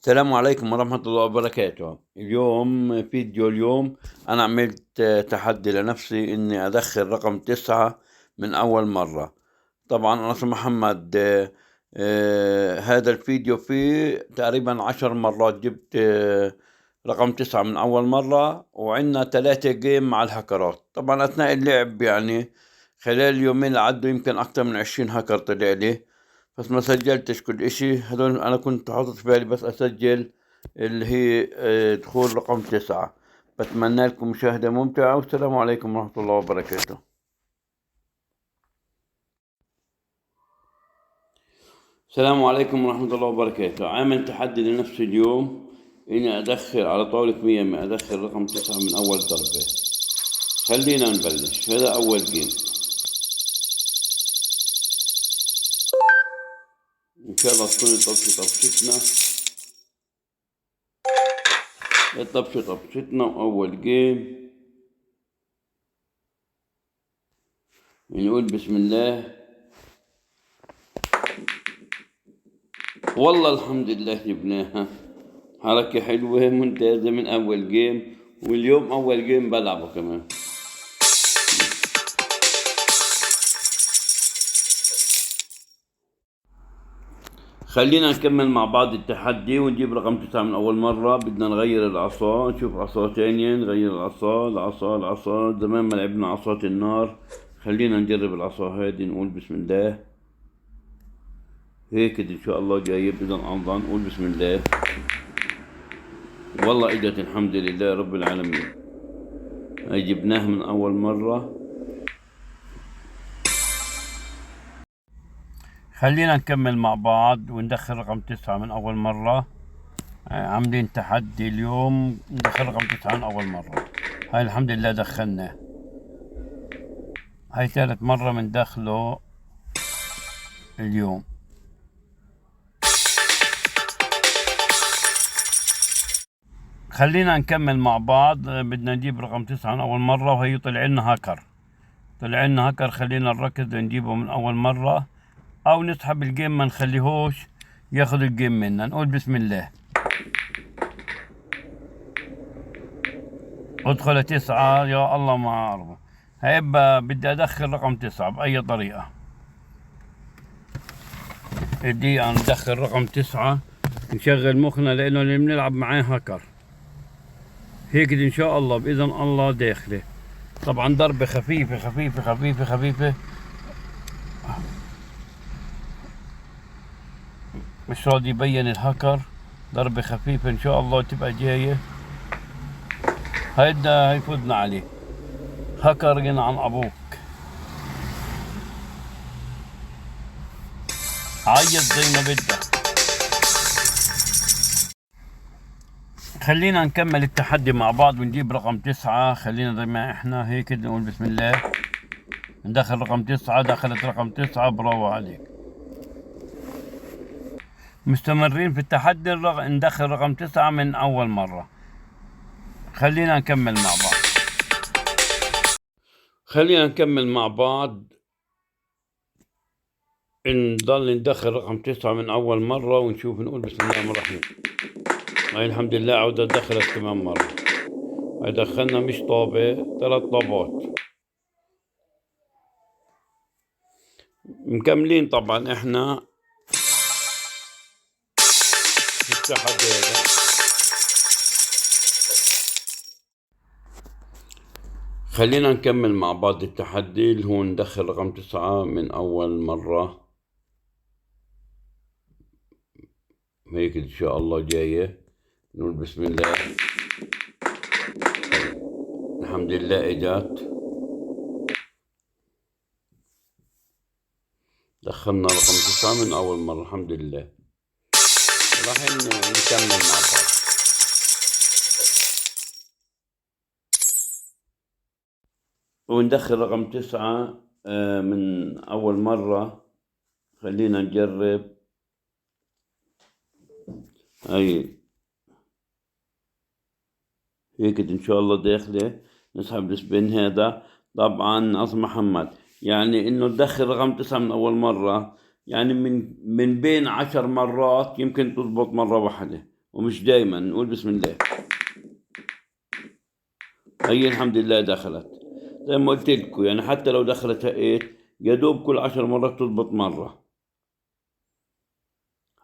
السلام عليكم ورحمة الله وبركاته. اليوم أنا عملت تحدي لنفسي إني أدخل رقم 9 من أول مرة. طبعا أنا اسمي محمد. هذا الفيديو فيه تقريبا 10 مرات جبت رقم 9 من أول مرة، وعندنا 3 جيم مع الهكرات. طبعا أثناء اللعب يعني خلال اليومين اللي عدوا يمكن أكتر من 20 هكر طلع لي، بس ما سجلتش كل إشي. هذول أنا كنت حاطط في بالي بس أسجل اللي هي دخول رقم 9. بتمنى لكم مشاهدة ممتعة، والسلام عليكم ورحمة الله وبركاته. السلام عليكم ورحمة الله وبركاته. عامل تحدي لنفسي اليوم إني أدخل على طاولة 100 أدخل رقم 9 من أول ضربة. خلينا نبلش. هذا أول جيم، إن شاء الله تكون طبشتنا. طبشتنا وأول جيم نقول بسم الله. والله الحمد لله جبناها. حركة حلوة ممتازة من أول جيم، واليوم أول جيم بلعبه كمان. خلينا نكمل مع بعض التحدي ونجيب رقم 9 من أول مرة. بدنا نغير العصا، نشوف عصا تانية، نغير العصا. زمان ما لعبنا عصات النار. خلينا نجرب العصا هذه. نقول بسم الله. هيك إن شاء الله جايب. إذا أمضى نقول بسم الله. والله إجت الحمد لله رب العالمين. هاي جبناها من أول مرة. خلينا نكمل مع بعض وندخل رقم 9 من أول مرة. عاملين تحدي اليوم ندخل رقم 9 من أول مرة. هاي الحمد لله دخلنا. هاي ثالث مرة من داخله اليوم. خلينا نكمل مع بعض. بدنا نجيب رقم 9 من أول مرة، وهي طلع لنا هاكر. خلينا نركز نجيبه من أول مرة، أو نسحب الجيم ما نخليهوش ياخذ الجيم منا. نقول بسم الله. ادخل 9. يا الله ما أعرفه. هيبقى بدي أدخل رقم 9 بأي طريقة. بدي ندخل رقم 9، نشغل مخنا لأنه اللي بنلعب معاه هاكر. هيك إن شاء الله بإذن الله داخله. طبعا ضربة خفيفة. مش راضي يبين الهاكر. ضربة خفيفة إن شاء الله تبقى جاية. هيدا هيفوتنا عليه. هاكر جن عن أبوك. عيط زي ما بدك. خلينا نكمل التحدي مع بعض ونجيب رقم 9. خلينا زي ما احنا هيك نقول بسم الله. ندخل رقم 9. دخلت رقم 9. برافو عليك. مستمرين في التحدي. ندخل رقم 9 من أول مرة. خلينا نكمل مع بعض. نضل ندخل رقم 9 من أول مرة ونشوف. نقول بسم الله الرحمن الرحيم. هاي الحمد لله عودة دخلت كمان مرة. هاي دخلنا مش طابة، 3 طابات. مكملين طبعا احنا في التحدي هذا. خلينا نكمل مع بعض التحدي اللي هو ندخل رقم 9 من أول مرة. هيك إن شاء الله جاية. نقول بسم الله. الحمد لله إجت. دخلنا رقم 9 من أول مرة الحمد لله. راح نكمل مع بعض. وندخل رقم 9 من أول مرة. خلينا نجرب. هاي هيك إن شاء الله داخلة. نسحب السبين هذا. طبعا أصل محمد يعني إنه تدخل رقم 9 من أول مرة، يعني من بين 10 مرات يمكن تضبط مرة واحدة. ومش دايما نقول بسم الله. هي الحمد لله دخلت زي ما قلت لكم، يعني حتى لو دخلت يا دوب كل 10 مرات تضبط مرة.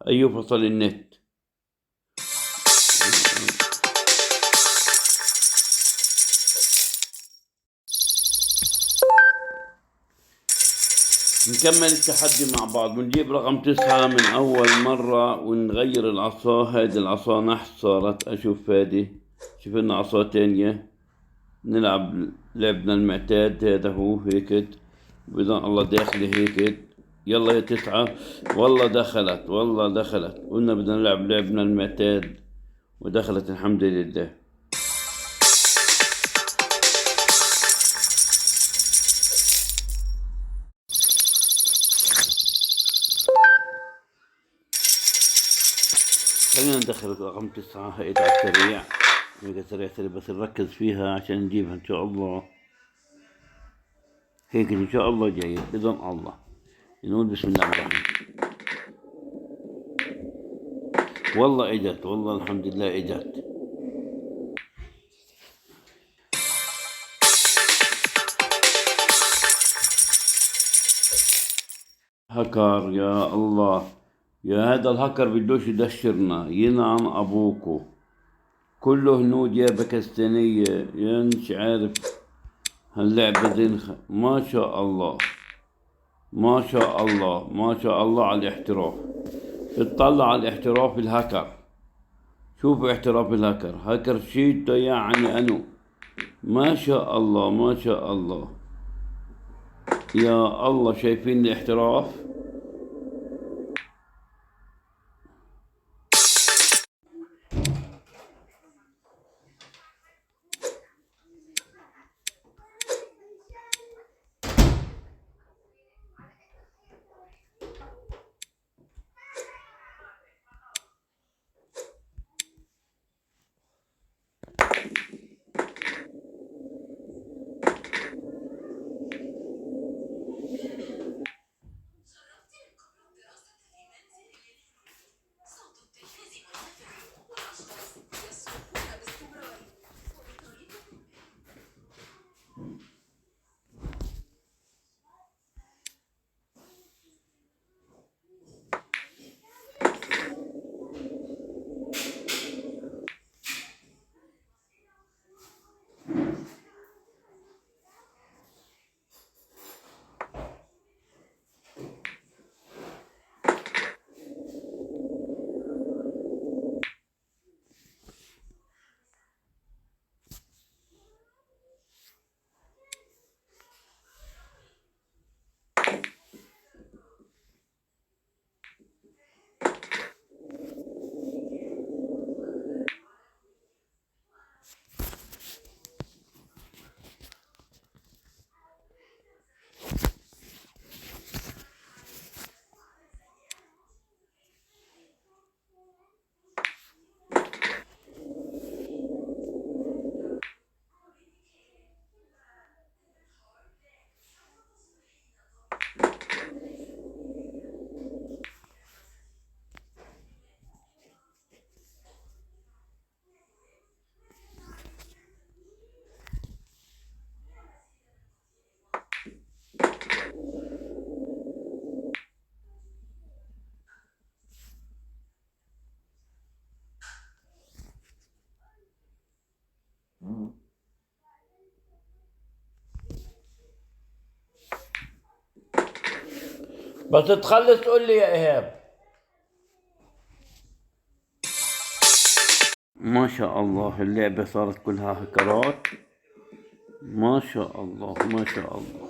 أيوه فصل النت. نكمل التحدي مع بعض، ونجيب رقم 9 من أول مرة، ونغير العصا. هذه العصا نحس صارت، أشوف هذه، شوف لنا عصا تانية. نلعب لعبنا المعتاد، هذا هو هيك بإذن الله داخلي هيك. يلا يا 9، والله دخلت، والله دخلت. قلنا بدنا نلعب لعبنا المعتاد ودخلت الحمد لله. خلينا ندخل رقم 9 هيك على السريع، هيك سريع سريع، بس نركز فيها عشان نجيبها إن شاء الله. هيك إن شاء الله جاي بإذن الله. نقول بسم الله الرحمن الرحيم. والله إجت، والله الحمد لله إجت. هكر يا الله، يا هذا الهكر بدوش يدشرنا، ينعم أبوكو. كله هنود يا باكستانية، يا مش عارف هاللعبة دي. ما شاء الله، ما شاء الله، ما شاء الله على الاحتراف. اطلع على الاحتراف الهكر، شوفوا احتراف الهكر، هكر شيتو يعني أنو. ما شاء الله، ما شاء الله، يا الله. شايفين الاحتراف؟ بس تخلص قول لي يا إيهاب. ما شاء الله اللعبة صارت كلها هكرات. ما شاء الله، ما شاء الله.